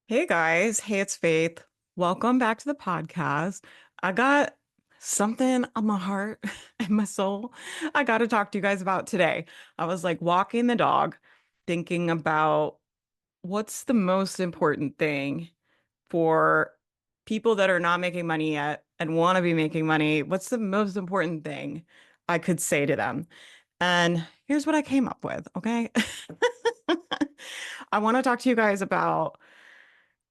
Hey guys, hey, it's Faith. Welcome back to the podcast. I got something on my heart and my soul I got to talk to you guys about today. I was like walking the dog, thinking about what's the most important thing for people that are not making money yet and want to be making money. What's the most important thing I could say to them? And here's what I came up with, okay? I want to talk to you guys about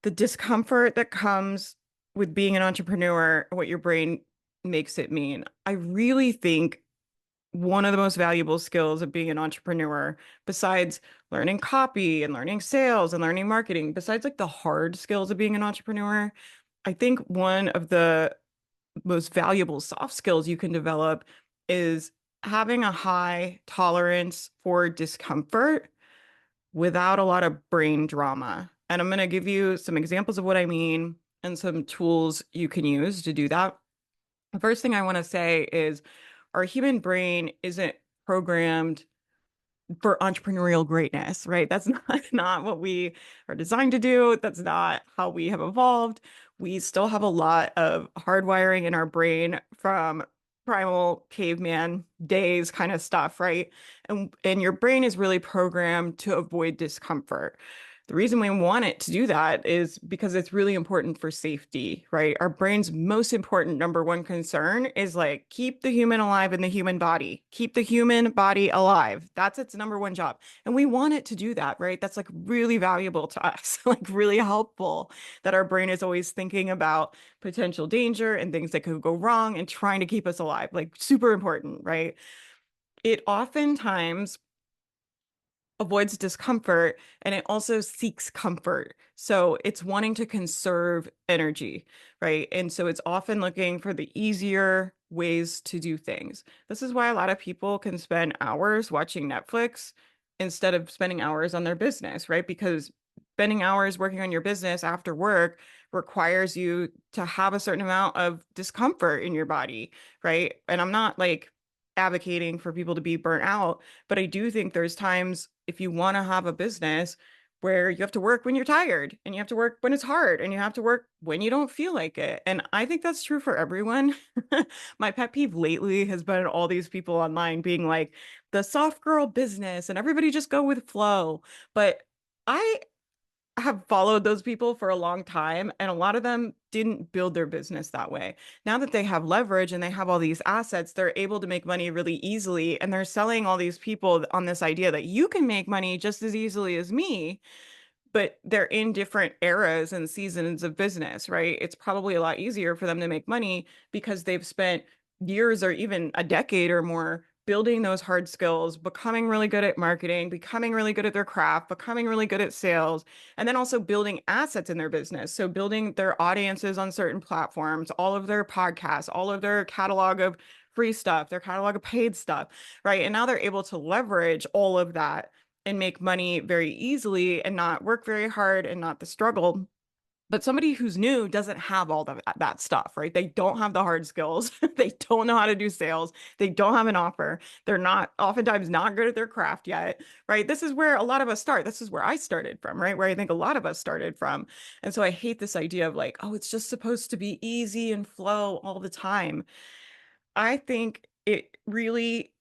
the discomfort that comes with being an entrepreneur, what your brain makes it mean. I really think one of the most valuable skills of being an entrepreneur, besides learning copy and learning sales and learning marketing, besides like the hard skills of being an entrepreneur, I think one of the most valuable soft skills you can develop is having a high tolerance for discomfort without a lot of brain drama. And I'm going to give you some examples of what I mean and some tools you can use to do that. The first thing I want to say is our human brain isn't programmed for entrepreneurial greatness, right? That's not what we are designed to do. That's not how we have evolved. We still have a lot of hardwiring in our brain from primal caveman days kind of stuff, right? And your brain is really programmed to avoid discomfort. The reason we want it to do that is because it's really important for safety, right? Our brain's most important number one concern is like keep the human alive in the human body, keep the human body alive. That's its number one job. And we want it to do that, right? That's like really valuable to us, like really helpful that our brain is always thinking about potential danger and things that could go wrong and trying to keep us alive, like super important, right? It oftentimes avoids discomfort and it also seeks comfort. So it's wanting to conserve energy, right? And so it's often looking for the easier ways to do things. This is why a lot of people can spend hours watching Netflix instead of spending hours on their business, right? Because spending hours working on your business after work requires you to have a certain amount of discomfort in your body, right? And I'm not like advocating for people to be burnt out, but I do think there's times if you want to have a business where you have to work when you're tired and you have to work when it's hard and you have to work when you don't feel like it. And I think that's true for everyone. My pet peeve lately has been all these people online being like the soft girl business and everybody just go with flow. But I have followed those people for a long time, and a lot of them didn't build their business that way. Now that they have leverage and they have all these assets, they're able to make money really easily. And they're selling all these people on this idea that you can make money just as easily as me, but they're in different eras and seasons of business, right? It's probably a lot easier for them to make money because they've spent years or even a decade or more building those hard skills, becoming really good at marketing, becoming really good at their craft, becoming really good at sales, and then also building assets in their business. So building their audiences on certain platforms, all of their podcasts, all of their catalog of free stuff, their catalog of paid stuff, right? And now they're able to leverage all of that and make money very easily and not work very hard and not the struggle. But somebody who's new doesn't have all that stuff, right? They don't have the hard skills. They don't know how to do sales. They don't have an offer. They're not oftentimes not good at their craft yet, right? This is where a lot of us start. This is where I started from, right? Where I think a lot of us started from. And so I hate this idea of like, oh, it's just supposed to be easy and flow all the time. I think it really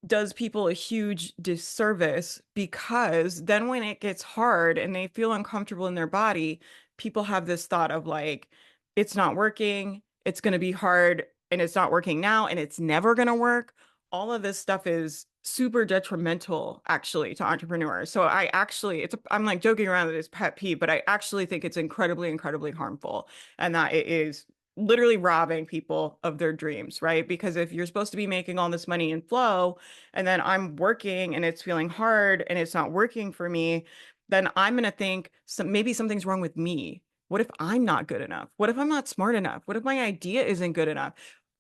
does people a huge disservice because then when it gets hard and they feel uncomfortable in their body, people have this thought of like, it's not working, it's going to be hard, and it's not working now, and it's never going to work. All of this stuff is super detrimental actually to entrepreneurs. So I actually, I'm like joking around that it's pet peeve, but I actually think it's incredibly, incredibly harmful and that it is literally robbing people of their dreams, right? Because if you're supposed to be making all this money in flow, and then I'm working and it's feeling hard and it's not working for me, then I'm going to think maybe something's wrong with me. What if I'm not good enough? What if I'm not smart enough? What if my idea isn't good enough?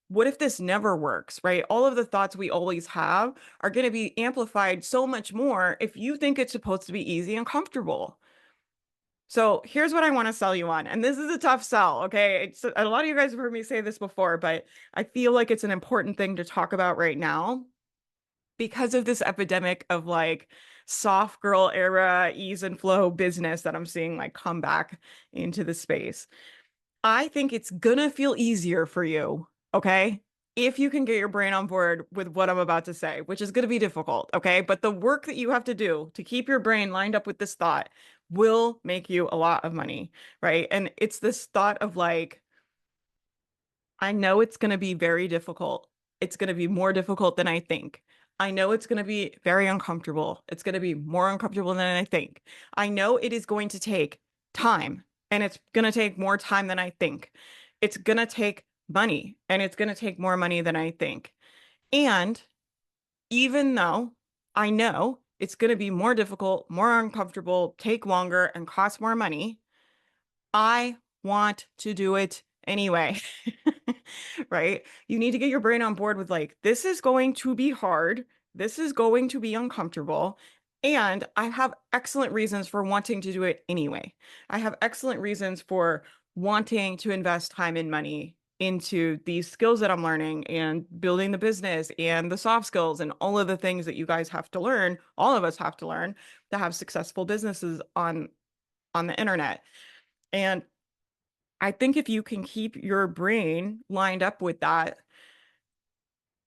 What if this never works, right? All of the thoughts we always have are going to be amplified so much more if you think it's supposed to be easy and comfortable. So here's what I want to sell you on. And this is a tough sell, okay? A lot of you guys have heard me say this before, but I feel like it's an important thing to talk about right now because of this epidemic of like soft girl era ease and flow business that I'm seeing like come back into the space. I think it's gonna feel easier for you, okay? If you can get your brain on board with what I'm about to say, which is gonna be difficult, okay? But the work that you have to do to keep your brain lined up with this thought will make you a lot of money, right? And it's this thought of like, I know it's gonna be very difficult. It's gonna be more difficult than I think. I know it's going to be very uncomfortable. It's going to be more uncomfortable than I think. I know it is going to take time and it's going to take more time than I think. It's going to take money and it's going to take more money than I think. And even though I know it's going to be more difficult, more uncomfortable, take longer, and cost more money, I want to do it anyway. Right? You need to get your brain on board with like, this is going to be hard. This is going to be uncomfortable. And I have excellent reasons for wanting to do it anyway. I have excellent reasons for wanting to invest time and money into these skills that I'm learning and building the business and the soft skills and all of the things that you guys have to learn, all of us have to learn to have successful businesses on the internet. And I think if you can keep your brain lined up with that,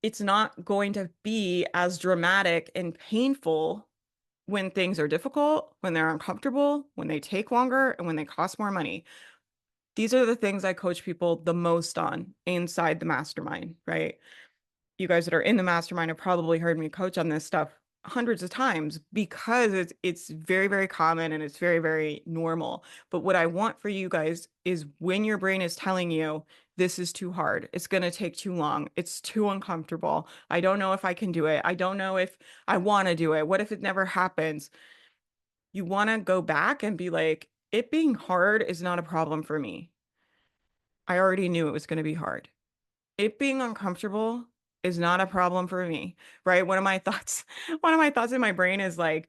it's not going to be as dramatic and painful when things are difficult, when they're uncomfortable, when they take longer, and when they cost more money. These are the things I coach people the most on inside the mastermind, right? You guys that are in the mastermind have probably heard me coach on this stuff hundreds of times because it's very, very common and it's very, very normal. But what I want for you guys is when your brain is telling you this is too hard, it's going to take too long, it's too uncomfortable. I don't know if I can do it. I don't know if I want to do it. What if it never happens? You want to go back and be like, it being hard is not a problem for me. I already knew it was going to be hard. It being uncomfortable is not a problem for me, right? One of my thoughts, one of my thoughts in my brain is like,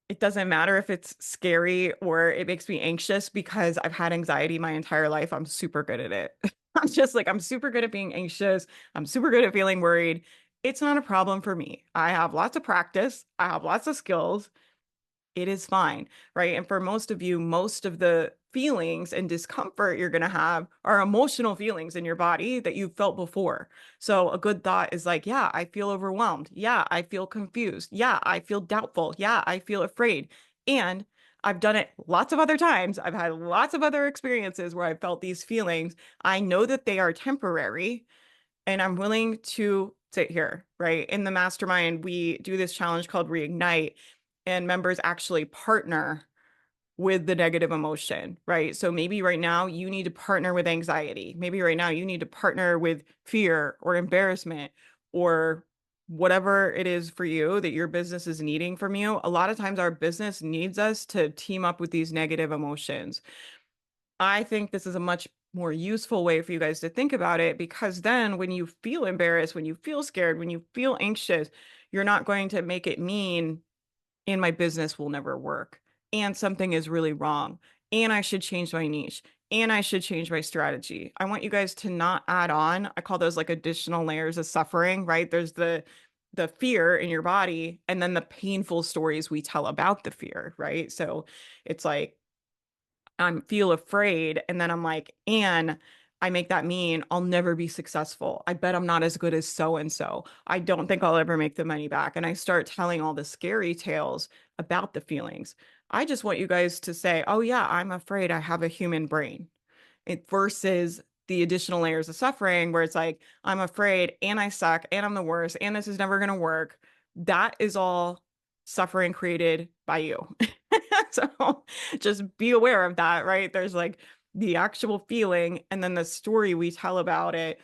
it doesn't matter if it's scary or it makes me anxious because I've had anxiety my entire life. I'm super good at it. I'm just like, I'm super good at being anxious. I'm super good at feeling worried. It's not a problem for me. I have lots of practice. I have lots of skills. It is fine, right? And for most of you, most of the feelings and discomfort you're going to have are emotional feelings in your body that you've felt before. So a good thought is like, yeah, I feel overwhelmed. Yeah, I feel confused. Yeah, I feel doubtful. Yeah, I feel afraid. And I've done it lots of other times. I've had lots of other experiences where I felt these feelings. I know that they are temporary and I'm willing to sit here, right? In the mastermind, we do this challenge called Reignite, and members actually partner with the negative emotion, right? So maybe right now you need to partner with anxiety. Maybe right now you need to partner with fear or embarrassment or whatever it is for you that your business is needing from you. A lot of times our business needs us to team up with these negative emotions. I think this is a much more useful way for you guys to think about it because then when you feel embarrassed, when you feel scared, when you feel anxious, you're not going to make it mean and my business will never work and something is really wrong and I should change my niche and I should change my strategy. I want you guys to not add on. I call those like additional layers of suffering, right? There's the fear in your body and then the painful stories we tell about the fear, right? So it's like I feel afraid and then I'm like, and I make that mean I'll never be successful. I bet I'm not as good as so and so. I don't think I'll ever make the money back. And I start telling all the scary tales about the feelings. I just want you guys to say, oh, yeah, I'm afraid I have a human brain. It versus the additional layers of suffering where it's like, I'm afraid and I suck and I'm the worst and this is never going to work. That is all suffering created by you. So just be aware of that, right? There's like the actual feeling and then the story we tell about it,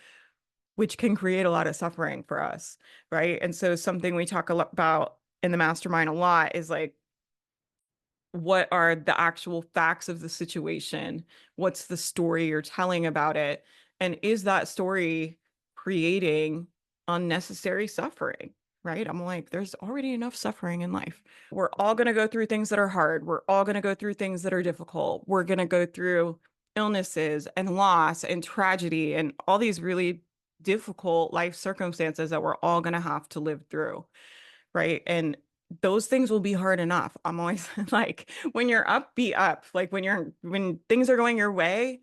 which can create a lot of suffering for us, right? And so something we talk a lot about in the mastermind a lot is like, what are the actual facts of the situation? What's the story you're telling about it? And is that story creating unnecessary suffering? Right? I'm like, there's already enough suffering in life. We're all going to go through things that are hard. We're all going to go through things that are difficult. We're going to go through illnesses and loss and tragedy and all these really difficult life circumstances that we're all going to have to live through. Right? And those things will be hard enough. I'm always like, when you're up, be up. Like when things are going your way,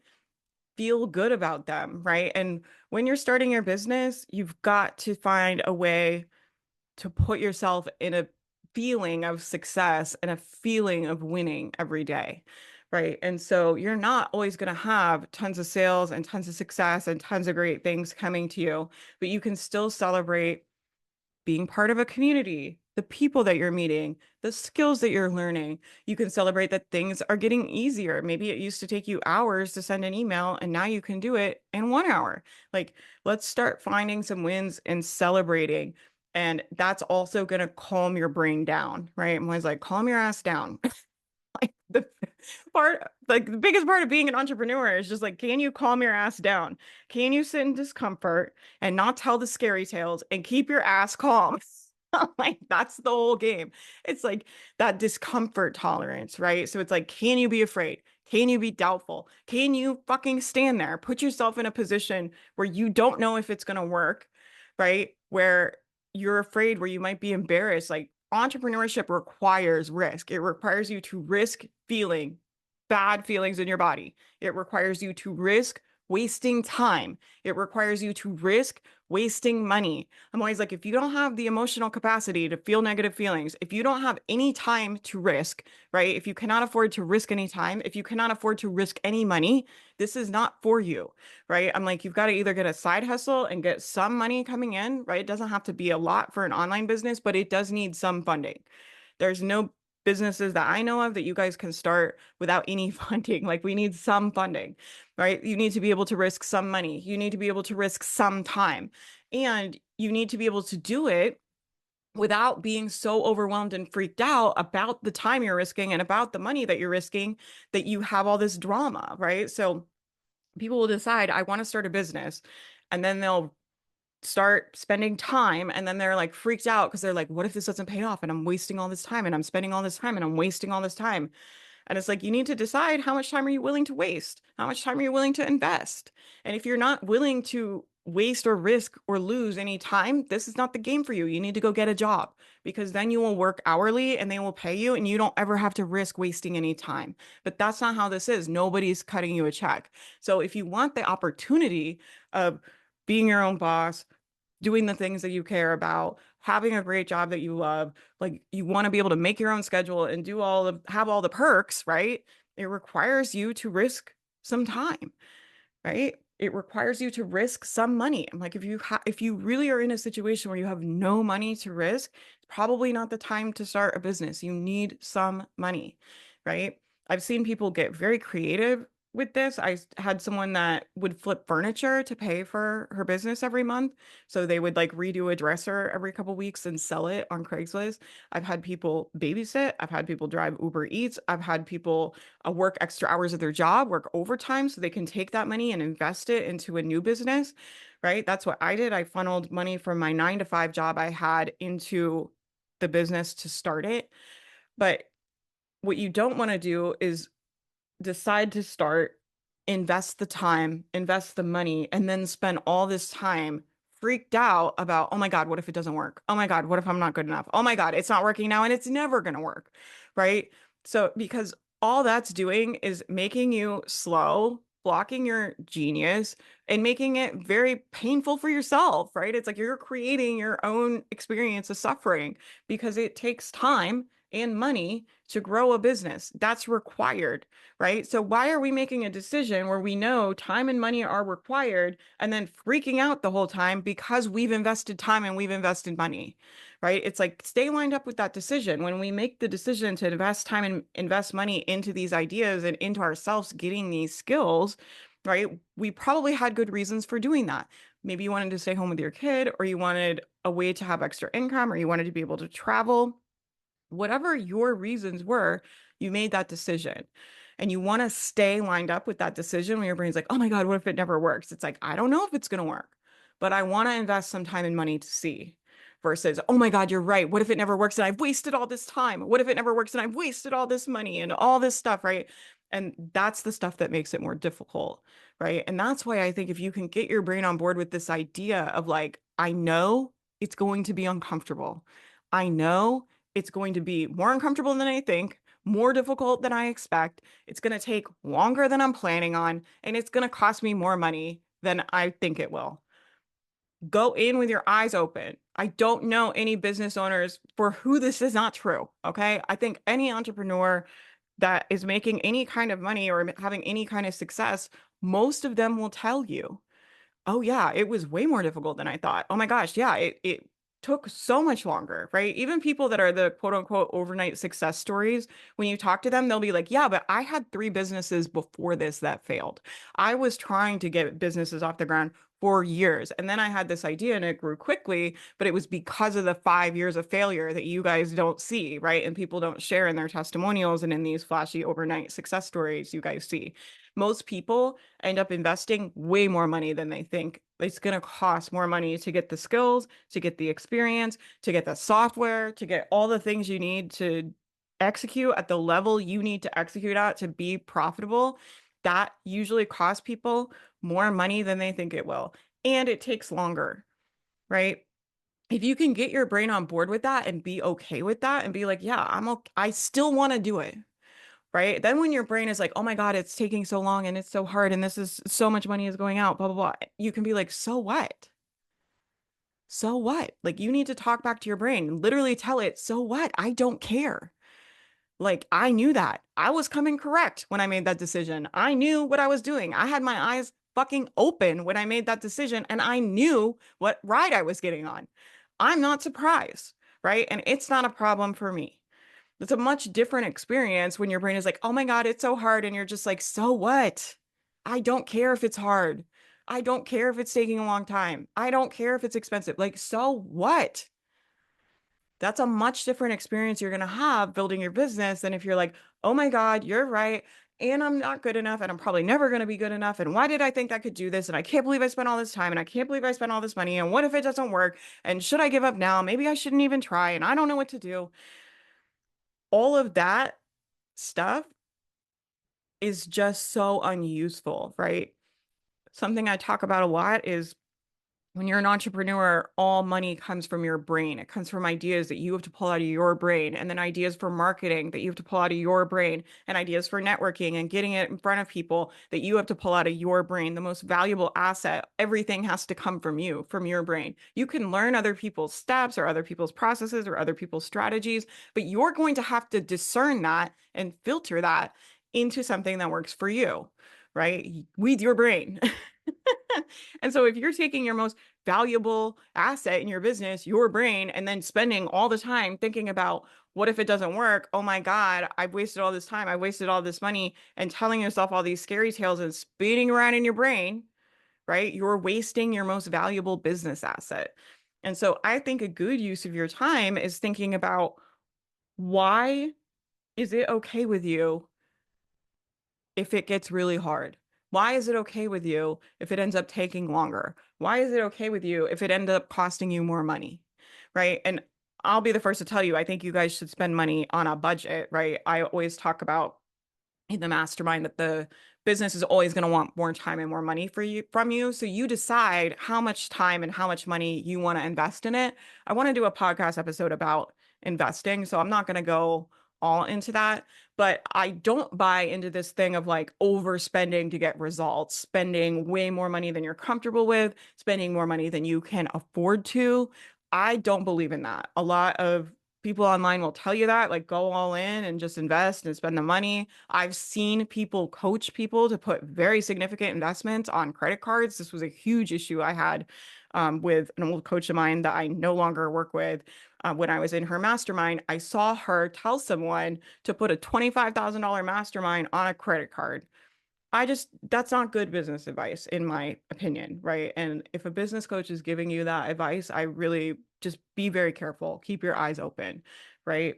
feel good about them, right? And when you're starting your business, you've got to find a way to put yourself in a feeling of success and a feeling of winning every day, right? And so you're not always going to have tons of sales and tons of success and tons of great things coming to you, but you can still celebrate being part of a community, the people that you're meeting, the skills that you're learning. You can celebrate that things are getting easier. Maybe it used to take you hours to send an email, and now you can do it in 1 hour. Like, let's start finding some wins and celebrating. And that's also going to calm your brain down, right? I'm always like, calm your ass down. Like the biggest part of being an entrepreneur is just like, can you calm your ass down? Can you sit in discomfort and not tell the scary tales and keep your ass calm? Like, that's the whole game. It's like that discomfort tolerance, right? So it's like, can you be afraid? Can you be doubtful? Can you fucking stand there? Put yourself in a position where you don't know if it's going to work, right? Where you're afraid, where you might be embarrassed. Like, entrepreneurship requires risk. It requires you to risk feeling bad feelings in your body. It requires you to risk wasting time. It requires you to risk wasting money. I'm always like, if you don't have the emotional capacity to feel negative feelings, if you don't have any time to risk, right? If you cannot afford to risk any time, if you cannot afford to risk any money, this is not for you, right? I'm like, you've got to either get a side hustle and get some money coming in, right? It doesn't have to be a lot for an online business, but it does need some funding. There's no businesses that I know of that you guys can start without any funding. Like, we need some funding, right? You need to be able to risk some money. You need to be able to risk some time. And you need to be able to do it without being so overwhelmed and freaked out about the time you're risking and about the money that you're risking, that you have all this drama, right? So people will decide, I want to start a business, and then they'll start spending time, and then they're like freaked out because they're like, what if this doesn't pay off and I'm wasting all this time and I'm spending all this time and I'm wasting all this time? And it's like, you need to decide, how much time are you willing to waste? How much time are you willing to invest? And if you're not willing to waste or risk or lose any time, this is not the game for you. You need to go get a job, because then you will work hourly and they will pay you and you don't ever have to risk wasting any time. But that's not how this is. Nobody's cutting you a check. So if you want the opportunity of being your own boss, doing the things that you care about, having a great job that you love, like, you want to be able to make your own schedule and have all the perks, right? It requires you to risk some time, right? It requires you to risk some money. I'm like, if you really are in a situation where you have no money to risk, it's probably not the time to start a business. You need some money, right? I've seen people get very creative with this. I had someone that would flip furniture to pay for her business every month. So they would like redo a dresser every couple weeks and sell it on Craigslist. I've had people babysit. I've had people drive Uber Eats. I've had people work extra hours of their job, work overtime so they can take that money and invest it into a new business, right? That's what I did. I funneled money from my 9 to 5 job I had into the business to start it. But what you don't want to do is decide to start, invest the time, invest the money, and then spend all this time freaked out about, oh my God, what if it doesn't work? Oh my God, what if I'm not good enough? Oh my God, it's not working now and it's never going to work, right? So, because all that's doing is making you slow, blocking your genius, and making it very painful for yourself, right? It's like you're creating your own experience of suffering, because it takes time and money to grow a business. That's required, right? So why are we making a decision where we know time and money are required and then freaking out the whole time because we've invested time and we've invested money, right? It's like, stay lined up with that decision. When we make the decision to invest time and invest money into these ideas and into ourselves getting these skills, right? We probably had good reasons for doing that. Maybe you wanted to stay home with your kid, or you wanted a way to have extra income, or you wanted to be able to travel. Whatever your reasons were, you made that decision. And you want to stay lined up with that decision when your brain's like, oh my God, what if it never works? It's like, I don't know if it's going to work, but I want to invest some time and money to see. Versus, oh my God, you're right. What if it never works and I've wasted all this time? What if it never works and I've wasted all this money and all this stuff, right? And that's the stuff that makes it more difficult, right? And that's why I think if you can get your brain on board with this idea of like, I know it's going to be uncomfortable. I know it's going to be more uncomfortable than I think, more difficult than I expect. It's going to take longer than I'm planning on, and it's going to cost me more money than I think it will. Go in with your eyes open. I don't know any business owners for who this is not true. Okay. I think any entrepreneur that is making any kind of money or having any kind of success, most of them will tell you, oh yeah, it was way more difficult than I thought. Oh my gosh, yeah, it took so much longer, right? Even people that are the quote unquote overnight success stories, when you talk to them, they'll be like, yeah, but I had three businesses before this that failed. I was trying to get businesses off the ground for years. And then I had this idea and it grew quickly, but it was because of the 5 years of failure that you guys don't see, right? And people don't share in their testimonials and in these flashy overnight success stories you guys see. Most people end up investing way more money than they think. It's going to cost more money to get the skills, to get the experience, to get the software, to get all the things you need to execute at the level you need to execute at to be profitable. That usually costs people more money than they think it will. And it takes longer, right? If you can get your brain on board with that and be okay with that and be like, yeah, I'm okay. I still want to do it, right? Then when your brain is like, oh my God, it's taking so long and it's so hard and this is so much money is going out, blah, blah, blah. You can be like, so what? So what? Like you need to talk back to your brain, literally tell it, so what? I don't care. Like I knew that. I was coming correct when I made that decision. I knew what I was doing. I had my eyes fucking open when I made that decision and I knew what ride I was getting on. I'm not surprised, right? And it's not a problem for me. It's a much different experience when your brain is like, oh my God, it's so hard. And you're just like, so what? I don't care if it's hard. I don't care if it's taking a long time. I don't care if it's expensive. Like, so what? That's a much different experience you're going to have building your business than if you're like, oh my God, you're right. And I'm not good enough. And I'm probably never going to be good enough. And why did I think I could do this? And I can't believe I spent all this time. And I can't believe I spent all this money. And what if it doesn't work? And should I give up now? Maybe I shouldn't even try. And I don't know what to do. All of that stuff is just so unuseful, right? Something I talk about a lot is when you're an entrepreneur, all money comes from your brain. It comes from ideas that you have to pull out of your brain, and then ideas for marketing that you have to pull out of your brain, and ideas for networking and getting it in front of people that you have to pull out of your brain. The most valuable asset, everything has to come from you, from your brain. You can learn other people's steps or other people's processes or other people's strategies, but you're going to have to discern that and filter that into something that works for you, right? With your brain. And so if you're taking your most valuable asset in your business, your brain, and then spending all the time thinking about what if it doesn't work? Oh my God, I've wasted all this time. I wasted all this money and telling yourself all these scary tales and spinning around in your brain, right? You're wasting your most valuable business asset. And so I think a good use of your time is thinking about why is it okay with you if it gets really hard? Why is it okay with you if it ends up taking longer? Why is it okay with you if it ends up costing you more money? Right. And I'll be the first to tell you, I think you guys should spend money on a budget, right? I always talk about in the mastermind that the business is always going to want more time and more money for you from you. So you decide how much time and how much money you want to invest in it. I want to do a podcast episode about investing, so I'm not going to go all into that, but I don't buy into this thing of like overspending to get results, spending way more money than you're comfortable with, spending more money than you can afford to. I don't believe in that. A lot of people online will tell you that, like go all in and just invest and spend the money. I've seen people coach people to put very significant investments on credit cards. This was a huge issue I had with an old coach of mine that I no longer work with. When I was in her mastermind, I saw her tell someone to put a $25,000 mastermind on a credit card. That's not good business advice, in my opinion, right? And if a business coach is giving you that advice, I really just be very careful. Keep your eyes open, right?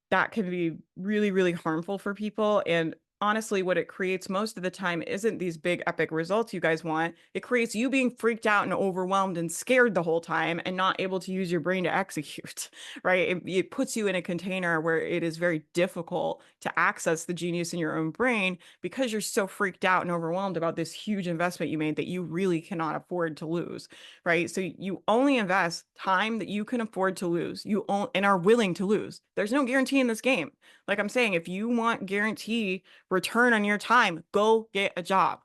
That can be really, really harmful for people. And honestly, what it creates most of the time isn't these big epic results you guys want. It creates you being freaked out and overwhelmed and scared the whole time and not able to use your brain to execute, right? It puts you in a container where it is very difficult to access the genius in your own brain because you're so freaked out and overwhelmed about this huge investment you made that you really cannot afford to lose, right? So you only invest time that you can afford to lose. And are willing to lose. There's no guarantee in this game. Like I'm saying, if you want guarantee return on your time, go get a job.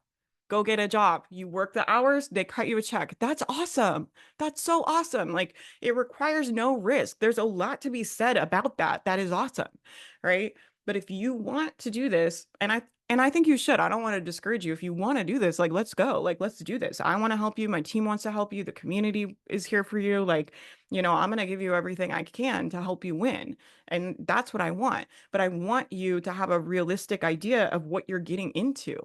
Go get a job. You work the hours, they cut you a check. That's awesome. That's so awesome. Like it requires no risk. There's a lot to be said about that. That is awesome, right? But if you want to do this, and I think you should. I don't want to discourage you. If you want to do this, like let's go. Like let's do this. I want to help you. My team wants to help you. The community is here for you. Like, I'm going to give you everything I can to help you win. And that's what I want. But I want you to have a realistic idea of what you're getting into,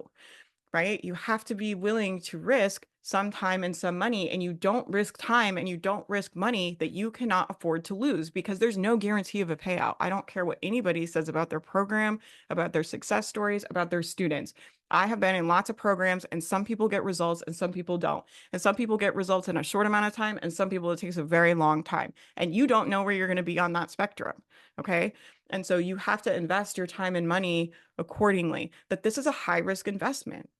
right? You have to be willing to risk some time and some money, and you don't risk time and you don't risk money that you cannot afford to lose because there's no guarantee of a payout. I don't care what anybody says about their program, about their success stories, about their students. I have been in lots of programs and some people get results and some people don't. And some people get results in a short amount of time and some people it takes a very long time. And you don't know where you're going to be on that spectrum. Okay. And so you have to invest your time and money accordingly. But this is a high risk investment,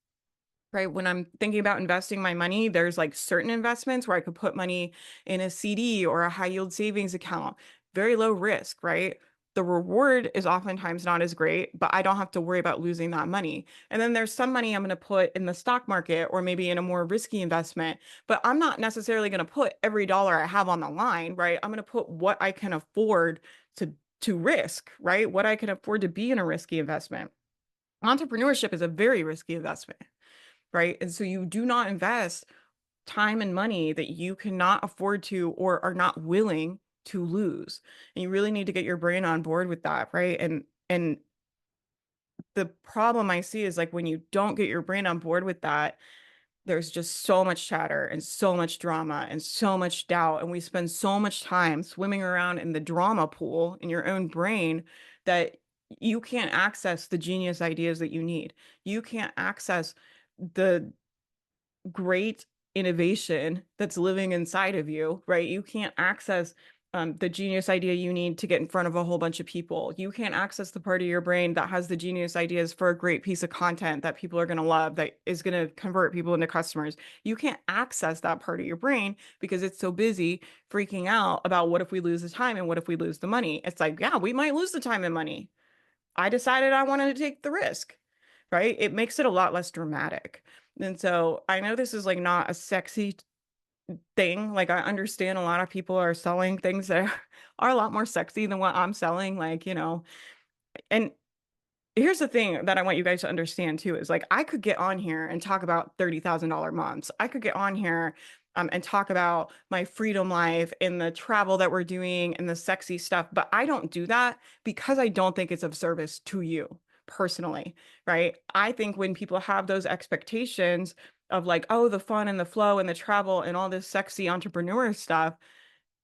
right? When I'm thinking about investing my money, there's like certain investments where I could put money in a CD or a high yield savings account, very low risk, right? The reward is oftentimes not as great, but I don't have to worry about losing that money. And then there's some money I'm going to put in the stock market or maybe in a more risky investment, but I'm not necessarily going to put every dollar I have on the line, right? I'm going to put what I can afford to to risk, right? What I can afford to be in a risky investment. Entrepreneurship is a very risky investment, right? And so you do not invest time and money that you cannot afford to or are not willing to lose. And you really need to get your brain on board with that, right? And the problem I see is like when you don't get your brain on board with that, there's just so much chatter and so much drama and so much doubt. And we spend so much time swimming around in the drama pool in your own brain that you can't access the genius ideas that you need. You can't access the great innovation that's living inside of you, right? You can't access the genius idea you need to get in front of a whole bunch of people. You can't access the part of your brain that has the genius ideas for a great piece of content that people are going to love, that is going to convert people into customers. You can't access that part of your brain because it's so busy freaking out about what if we lose the time and what if we lose the money. It's like, yeah, we might lose the time and money. I decided I wanted to take the risk, right? It makes it a lot less dramatic. And so I know this is like not a sexy thing. Like I understand a lot of people are selling things that are a lot more sexy than what I'm selling. Like, and here's the thing that I want you guys to understand too is like I could get on here and talk about $30,000 months. I could get on here and talk about my freedom life and the travel that we're doing and the sexy stuff, but I don't do that because I don't think it's of service to you personally, right? I think when people have those expectations of like, oh, the fun and the flow and the travel and all this sexy entrepreneur stuff,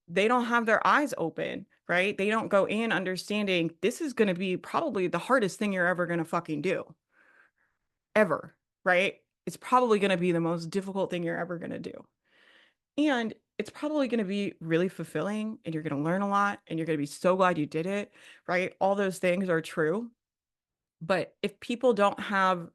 they don't have their eyes open, right? They don't go in understanding this is going to be probably the hardest thing you're ever going to fucking do, ever, right? It's probably going to be the most difficult thing you're ever going to do. And it's probably going to be really fulfilling and you're going to learn a lot and you're going to be so glad you did it, right? All those things are true. But if people don't have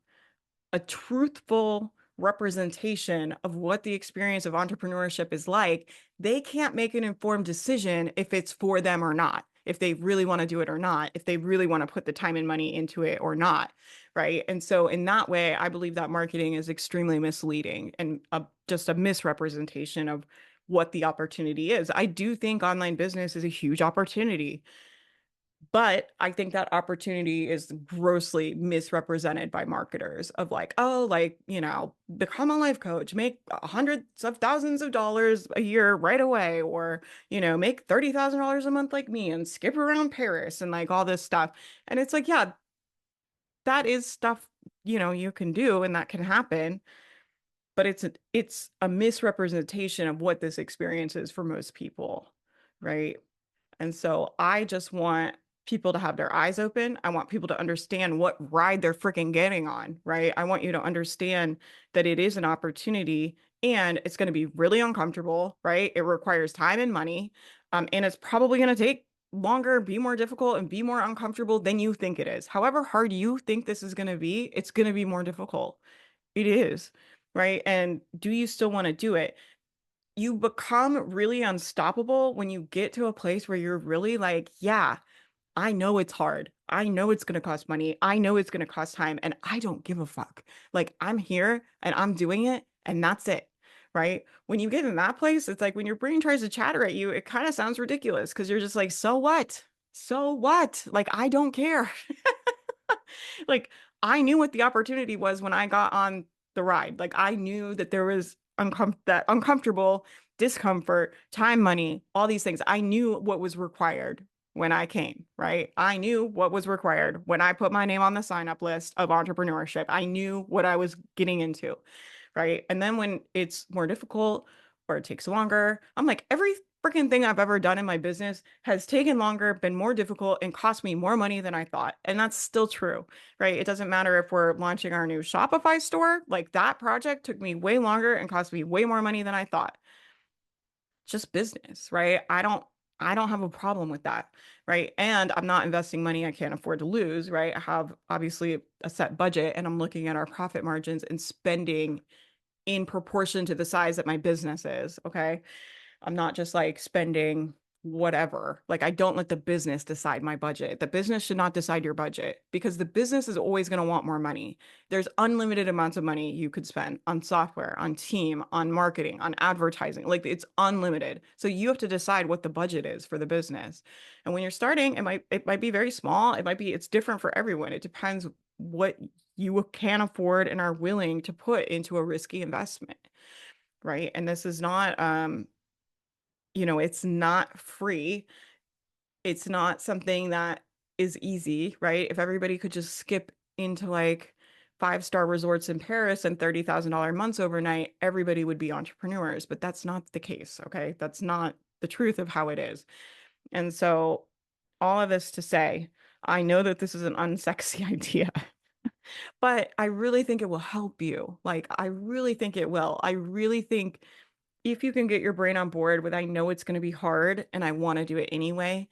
a truthful representation of what the experience of entrepreneurship is like, they can't make an informed decision if it's for them or not, if they really want to do it or not, if they really want to put the time and money into it or not, right? And so in that way, I believe that marketing is extremely misleading and just a misrepresentation of what the opportunity is. I do think online business is a huge opportunity. But I think that opportunity is grossly misrepresented by marketers of like, oh, like, become a life coach, make hundreds of thousands of dollars a year right away, or, make $30,000 a month like me and skip around Paris and like all this stuff. And it's like, yeah, that is stuff, you can do and that can happen. But it's a misrepresentation of what this experience is for most people, right? And so I just want people to have their eyes open. I want people to understand what ride they're freaking getting on, right? I want you to understand that it is an opportunity and it's going to be really uncomfortable, right? It requires time and money. And it's probably going to take longer, be more difficult, and be more uncomfortable than you think it is. However hard you think this is going to be, it's going to be more difficult. It is, right? And do you still want to do it? You become really unstoppable when you get to a place where you're really like, yeah, I know it's hard. I know it's going to cost money. I know it's going to cost time, and I don't give a fuck. Like, I'm here and I'm doing it, and that's it. Right? When you get in that place, it's like when your brain tries to chatter at you, it kind of sounds ridiculous because you're just like, so what? So what? Like, I don't care. Like, I knew what the opportunity was when I got on the ride. Like, I knew that there was that uncomfortable discomfort, time, money, all these things. I knew what was required when I came, right? I knew what was required when I put my name on the sign up list of entrepreneurship. I knew what I was getting into, right? And then when it's more difficult or it takes longer, I'm like, every freaking thing I've ever done in my business has taken longer, been more difficult, and cost me more money than I thought. And that's still true, right? It doesn't matter if we're launching our new Shopify store, like that project took me way longer and cost me way more money than I thought. Just business, right? I don't have a problem with that, right? And I'm not investing money I can't afford to lose, right? I have obviously a set budget and I'm looking at our profit margins and spending in proportion to the size that my business is, okay? I'm not just like spending whatever. Like I don't let the business decide my budget. The business should not decide your budget because the business is always going to want more money. There's unlimited amounts of money you could spend on software, on team, on marketing, on advertising. Like it's unlimited. So you have to decide what the budget is for the business. And when you're starting, it might be very small. It's different for everyone. It depends what you can afford and are willing to put into a risky investment, right? And this is not it's not free. It's not something that is easy, right? If everybody could just skip into like five-star resorts in Paris and $30,000 months overnight, everybody would be entrepreneurs. But that's not the case, okay? That's not the truth of how it is. And so, all of this to say, I know that this is an unsexy idea, but I really think it will help you. Like, I really think it will. I really think if you can get your brain on board with, I know it's going to be hard and I want to do it anyway,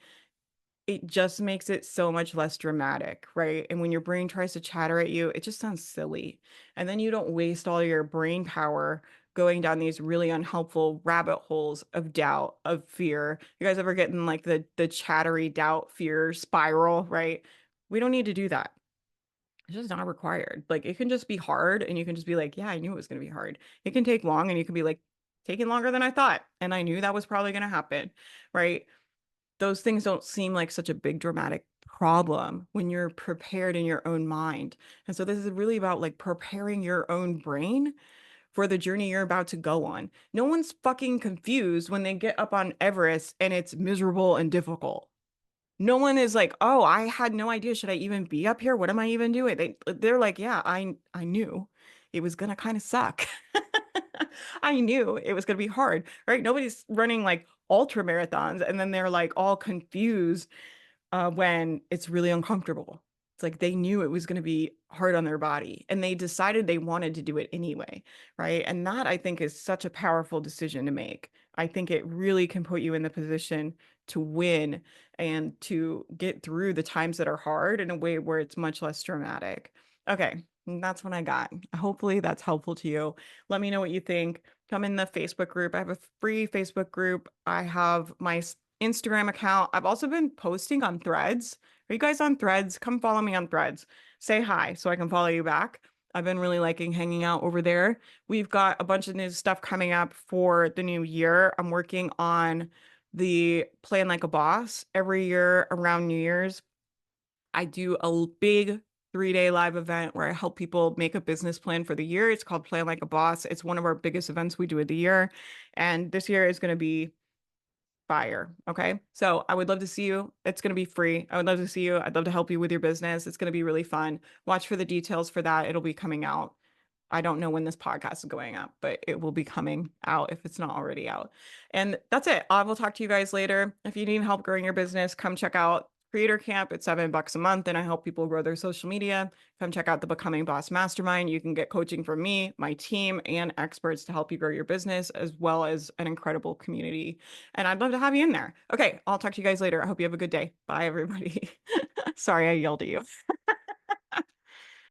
it just makes it so much less dramatic, right? And when your brain tries to chatter at you, it just sounds silly. And then you don't waste all your brain power going down these really unhelpful rabbit holes of doubt, of fear. You guys ever get in like the chattery doubt, fear spiral, right? We don't need to do that. It's just not required. Like it can just be hard and you can just be like, yeah, I knew it was going to be hard. It can take long and you can be like, taking longer than I thought. And I knew that was probably going to happen, right? Those things don't seem like such a big dramatic problem when you're prepared in your own mind. And so this is really about like preparing your own brain for the journey you're about to go on. No one's fucking confused when they get up on Everest and it's miserable and difficult. No one is like, "Oh, I had no idea. Should I even be up here? What am I even doing?" They're like, "Yeah, I knew it was gonna kind of suck. I knew it was gonna be hard, right? Nobody's running like ultra marathons and then they're like all confused when it's really uncomfortable. It's like they knew it was going to be hard on their body and they decided they wanted to do it anyway, right? And that I think is such a powerful decision to make. I think it really can put you in the position to win and to get through the times that are hard in a way where it's much less dramatic. Okay, that's what I got. Hopefully that's helpful to you. Let me know what you think. Come in the Facebook group. I have a free Facebook group. I have my Instagram account. I've also been posting on Threads. Are you guys on Threads? Come follow me on Threads. Say hi so I can follow you back. I've been really liking hanging out over there. We've got a bunch of new stuff coming up for the new year. I'm working on the Plan Like a Boss. Every year around New Year's, I do a big 3-day live event where I help people make a business plan for the year. It's called Plan Like a Boss. It's one of our biggest events we do of the year. And this year is going to be fire. Okay. So I would love to see you. It's going to be free. I would love to see you. I'd love to help you with your business. It's going to be really fun. Watch for the details for that. It'll be coming out. I don't know when this podcast is going up, but it will be coming out if it's not already out. And that's it. I will talk to you guys later. If you need help growing your business, come check out creator camp. It's $7 a month, and I help people grow their social media. Come check out the Becoming Boss Mastermind. You can get coaching from me, my team, and experts to help you grow your business, as well as an incredible community. And I'd love to have you in there. Okay, I'll talk to you guys later. I hope you have a good day. Bye, everybody. Sorry, I yelled at you.